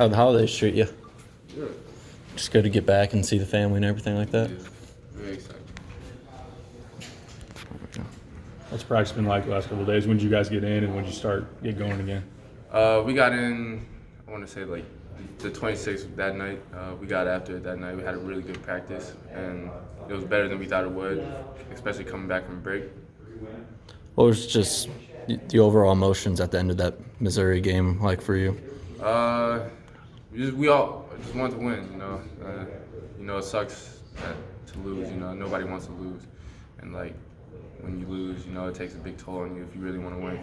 How'd the holidays treat you? Good. Just good to get back and see the family and everything like that? Yeah. Very excited. What's practice been like the last couple of days? When did you guys get in and when did you get going again? We got in, I want to say like the 26th that night. We got after it that night. We had a really good practice, and it was better than we thought it would, especially coming back from break. What was just the overall emotions at the end of that Missouri game like for you? We all just want to win, it sucks to lose, nobody wants to lose. And like when you lose, it takes a big toll on you if you really want to win.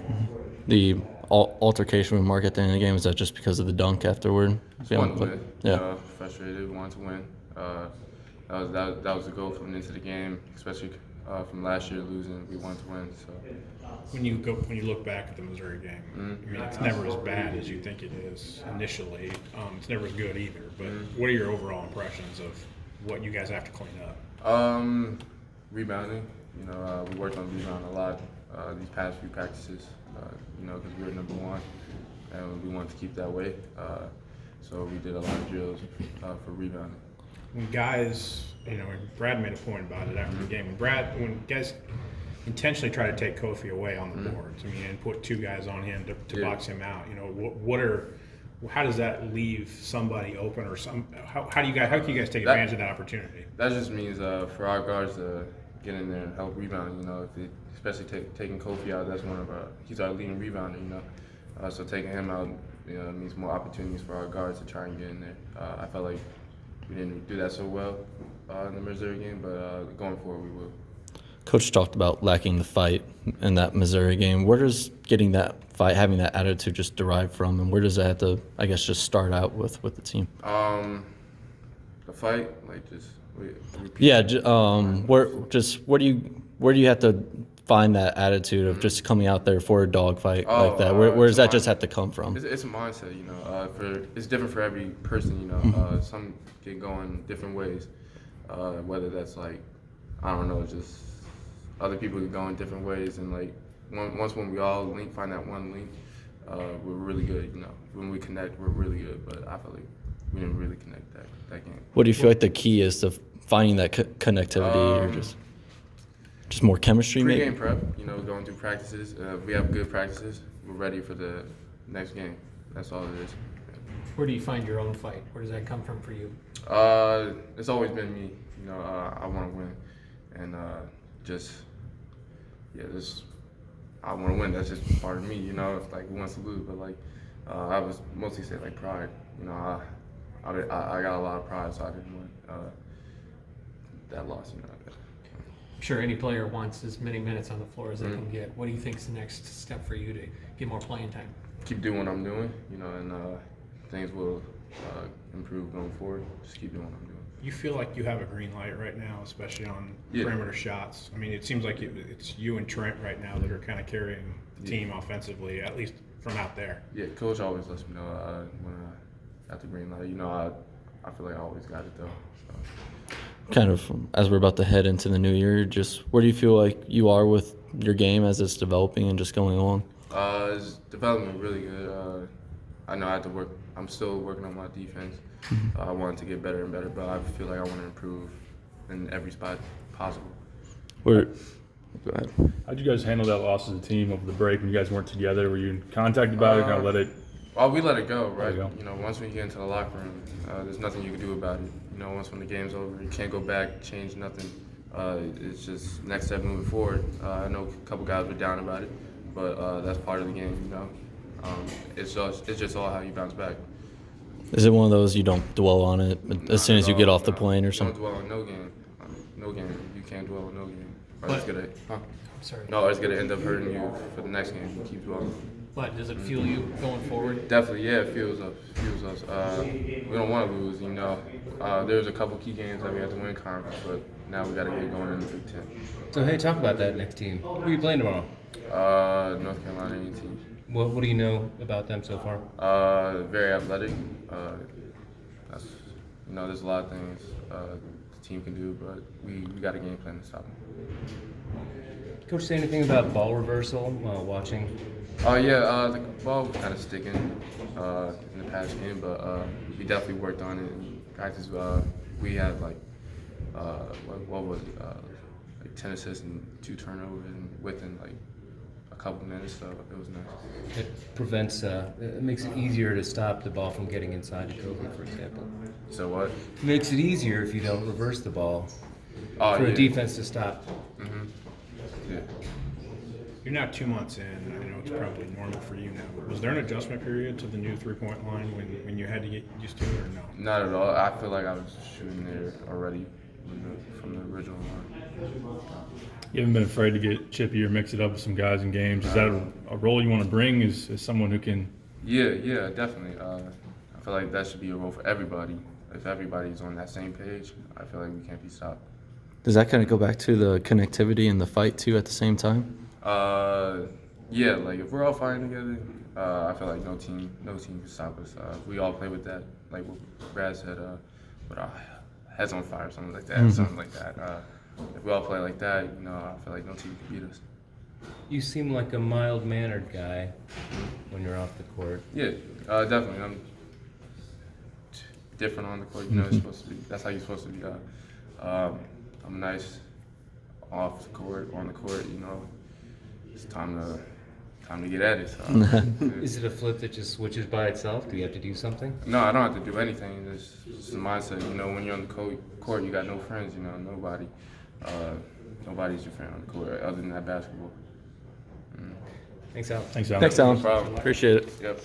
The altercation with Mark at the end of the game, was that just because of the dunk afterward? Just wanted to win. Yeah. Frustrated, wanted to win. That was the goal coming into the game, especially from last year losing. We wanted to win. So when you look back at the Missouri game, I mean, it's never as bad as you think it is initially. It's never as good either. But what are your overall impressions of what you guys have to clean up? Rebounding. We worked on rebounding a lot these past few practices. Because we were number one, and we wanted to keep that way. So we did a lot of drills for rebounding. When guys, Brad made a point about it after the game. When guys intentionally try to take Kofi away on the boards, and put two guys on him to box him out, how does that leave somebody open, or how can you guys take advantage of that opportunity? That just means for our guards to get in there and help rebound. Especially taking Kofi out, he's our leading rebounder. So taking him out, means more opportunities for our guards to try and get in there. I felt like we didn't do that so well in the Missouri game, but going forward we will. Coach talked about lacking the fight in that Missouri game. Where does getting that fight, having that attitude, just derive from, and where does that have to, I guess, just start out with the team? The fight, like just repeat. Yeah. Where do you have to find that attitude of just coming out there for a dog fight like that? Where does that just have to come from? It's a mindset, it's different for every person, Some get going different ways, whether that's like, I don't know, just other people get going different ways, and like once when we all find that one link, we're really good, When we connect, we're really good, but I feel like we didn't really connect that game. What do you feel like the key is to finding that connectivity, or just more chemistry, maybe? Pre-game prep, going through practices. If we have good practices, we're ready for the next game. That's all it is. Where do you find your own fight? Where does that come from for you? It's always been me. I want to win, and I want to win. That's just part of me. It's like who wants to lose, but like I was mostly say like pride. I got a lot of pride, so I didn't want that loss. I'm sure any player wants as many minutes on the floor as they can get. What do you think is the next step for you to get more playing time? Keep doing what I'm doing, and things will improve going forward. Just keep doing what I'm doing. You feel like you have a green light right now, especially on perimeter shots. I mean, it seems like it's you and Trent right now that are kind of carrying the team offensively, at least from out there. Yeah, Coach always lets me know when I got the green light. I feel like I always got it though. So. Kind of as we're about to head into the new year, just where do you feel like you are with your game as it's developing and just going along? It's developing really good. I know I have to work. I'm still working on my defense. I want to get better and better, but I feel like I want to improve in every spot possible. Go ahead. How'd you guys handle that loss as a team over the break when you guys weren't together? Were you in contact about it, kind of let it? Well, we let it go, right? Go. Once we get into the locker room, there's nothing you can do about it. Once when the game's over, you can't go back, change nothing. It's just next step moving forward. I know a couple guys were down about it, but that's part of the game, It's just all how you bounce back. Is it one of those you don't dwell on it as soon as you get off the plane or something? Don't dwell on no game. No game. You can't dwell on no game. Or it's gonna end up hurting you for the next game. You keep dwelling. But does it fuel you going forward? Definitely, yeah, it fuels us. We don't want to lose, There's a couple key games that we have to win conference, but now we got to get going in the Big Ten. So, hey, talk about that next team. Who are you playing tomorrow? North Carolina A&T. What do you know about them so far? Very athletic. There's a lot of things. The team can do, but we got a game plan to stop them. Coach, say anything about ball reversal while watching? Oh yeah, the ball was kind of sticking in the past game, but we definitely worked on it in practice. We had like what was it, like 10 assists and 2 turnovers and within like a couple minutes, so it was nice. It prevents, it makes it easier to stop the ball from getting inside to Kobe, for example. So what? It makes it easier if you don't reverse the ball Oh for yeah. a defense to stop. Yeah. You're now 2 months in. I know it's probably normal for you now. But was there an adjustment period to the new three-point line when you had to get used to it, or no? Not at all. I feel like I was shooting there already from the original line. You haven't been afraid to get chippy or mix it up with some guys in games. Is that a role you want to bring? Is someone who can? Yeah, definitely. I feel like that should be a role for everybody. If everybody's on that same page, I feel like we can't be stopped. Does that kind of go back to the connectivity and the fight too at the same time? Yeah, like if we're all fighting together, I feel like no team can stop us. If we all play with that, like what Brad said, with our heads on fire, something like that, something like that. If we all play like that, I feel like no team can beat us. You seem like a mild-mannered guy when you're off the court. Yeah, definitely. I'm different on the court. It's supposed to be. That's how you're supposed to be. I'm nice off the court, on the court. It's time to get at it. So. Is it a flip that just switches by itself? Do you have to do something? No, I don't have to do anything. It's the mindset. When you're on the court, you got no friends. Nobody. Nobody's your friend on the court other than that basketball. Thanks, Al. Thanks, Al. Thanks, Alan. No problem. Appreciate it. Yep.